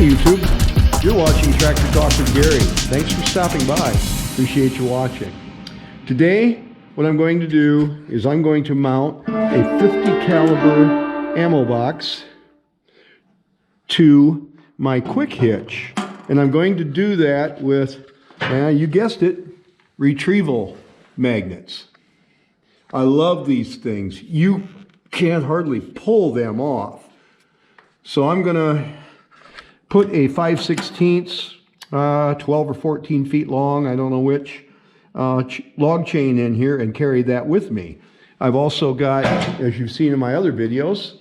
YouTube. You're watching Tractor Talk with Gary. Thanks for stopping by. Appreciate you watching. Today, what I'm going to do is I'm going to mount a 50 caliber ammo box to my quick hitch. And I'm going to do that with, you guessed it, Retrieval magnets. I love these things. You can't hardly pull them off. So I'm going to put a 5/16, 12 or 14 feet long, I don't know which, log chain in here and carry that with me. I've also got, as you've seen in my other videos,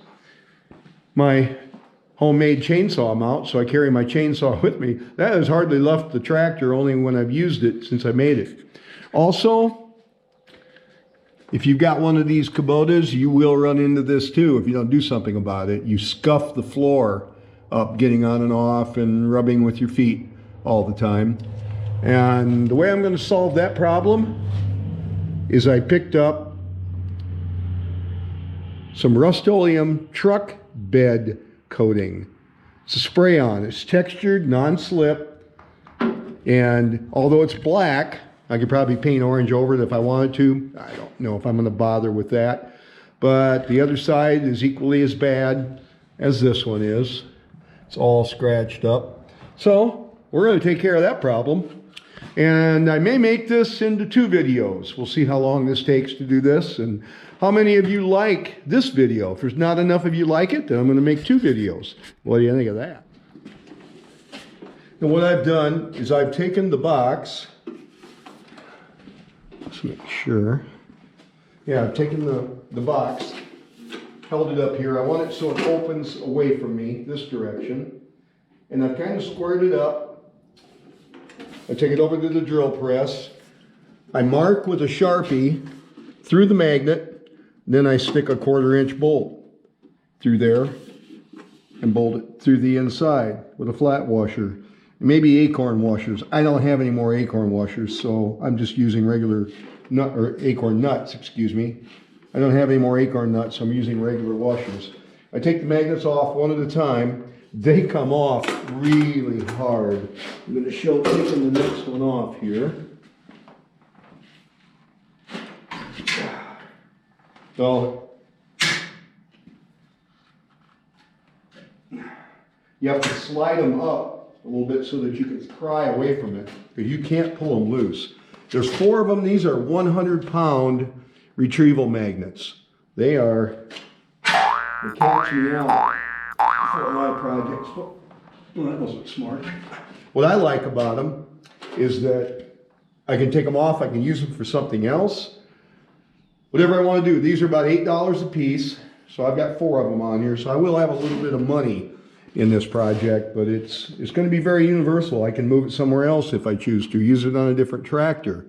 my homemade chainsaw mount, so I carry my chainsaw with me. That has hardly left the tractor, only when I've used it since I made it. Also, if you've got one of these Kubotas, you will run into this too if you don't do something about it. You scuff the floor up getting on and off and rubbing with your feet all the time. And the way I'm going to solve that problem is I picked up some Rust-Oleum truck bed coating. It's a spray-on. It's textured, non-slip, and although it's black, I could probably paint orange over it if I wanted to. I don't know if I'm going to bother with that. But the other side is equally as bad as this one is. It's all scratched up. So we're going to take care of that problem. And I may make this into 2 videos. We'll see how long this takes to do this and how many of you like this video. If there's not enough of you like it, then I'm going to make 2 videos. What do you think of that? And what I've done is I've taken the box. Let's make sure. Yeah, I've taken the box, held it up here. I want it so it opens away from me, this direction. And I've kind of squared it up. I take it over to the drill press. I mark with a Sharpie through the magnet. Then I stick a 1/4 inch bolt through there and bolt it through the inside with a flat washer. Maybe acorn washers. I don't have any more acorn washers, so I'm just using regular nut, or acorn nuts, excuse me. I don't have any more acorn nuts, so I'm using regular washers. I take the magnets off one at a time. They come off really hard. I'm going to show taking the next one off here. So you have to slide them up a little bit so that you can pry away from it, because you can't pull them loose. There's 4 of them. These are 100-pound Retrieval magnets. They catch me out for a lot of projects. Well, that wasn't smart. What I like about them is that I can take them off. I can use them for something else. Whatever I want to do. These are about $8 a piece. So I've got 4 of them on here. So I will have a little bit of money in this project, but it's going to be very universal. I can move it somewhere else if I choose to, use it on a different tractor.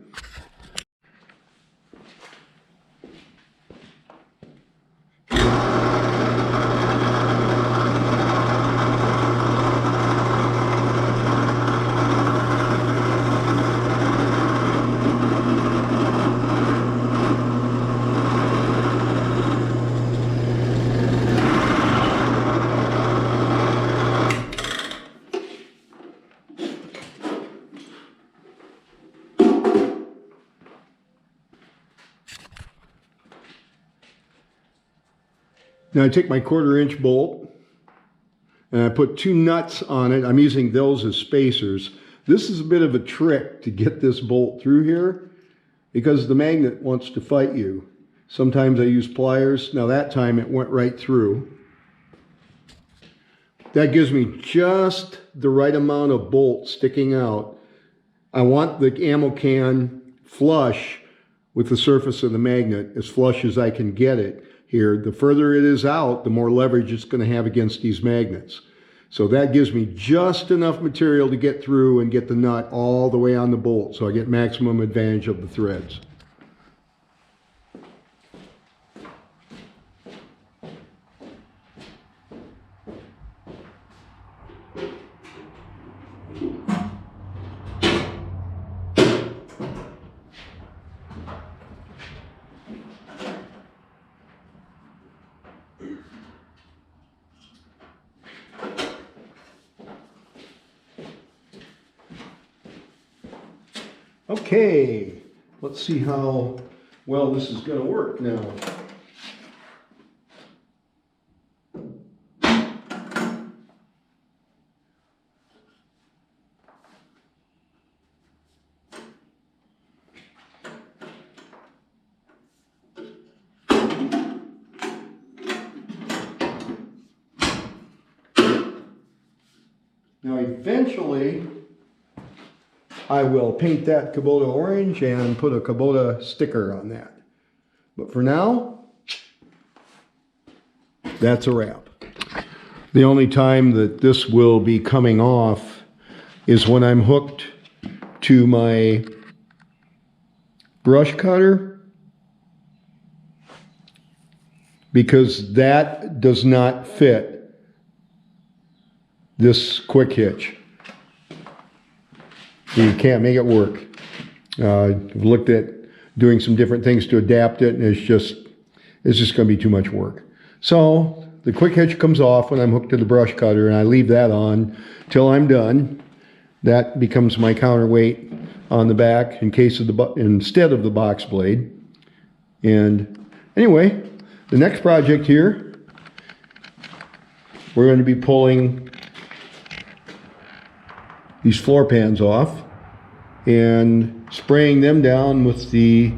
Now I take my 1/4 inch bolt and I put 2 nuts on it. I'm using those as spacers. This is a bit of a trick to get this bolt through here because the magnet wants to fight you. Sometimes I use pliers. Now that time it went right through. That gives me just the right amount of bolt sticking out. I want the ammo can flush with the surface of the magnet, as flush as I can get it. Here, the further it is out, the more leverage it's going to have against these magnets. So that gives me just enough material to get through and get the nut all the way on the bolt, so I get maximum advantage of the threads. Okay, let's see how well this is going to work now. Now eventually I will paint that Kubota orange and put a Kubota sticker on that. But for now, that's a wrap. The only time that this will be coming off is when I'm hooked to my brush cutter, because that does not fit this quick hitch. You can't make it work. I've looked at doing some different things to adapt it, and it's just going to be too much work. So the quick hitch comes off when I'm hooked to the brush cutter, and I leave that on till I'm done. That becomes my counterweight on the back in case of instead of the box blade. And anyway, the next project here, we're going to be pulling these floor pans off and spraying them down with the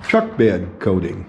truck bed coating.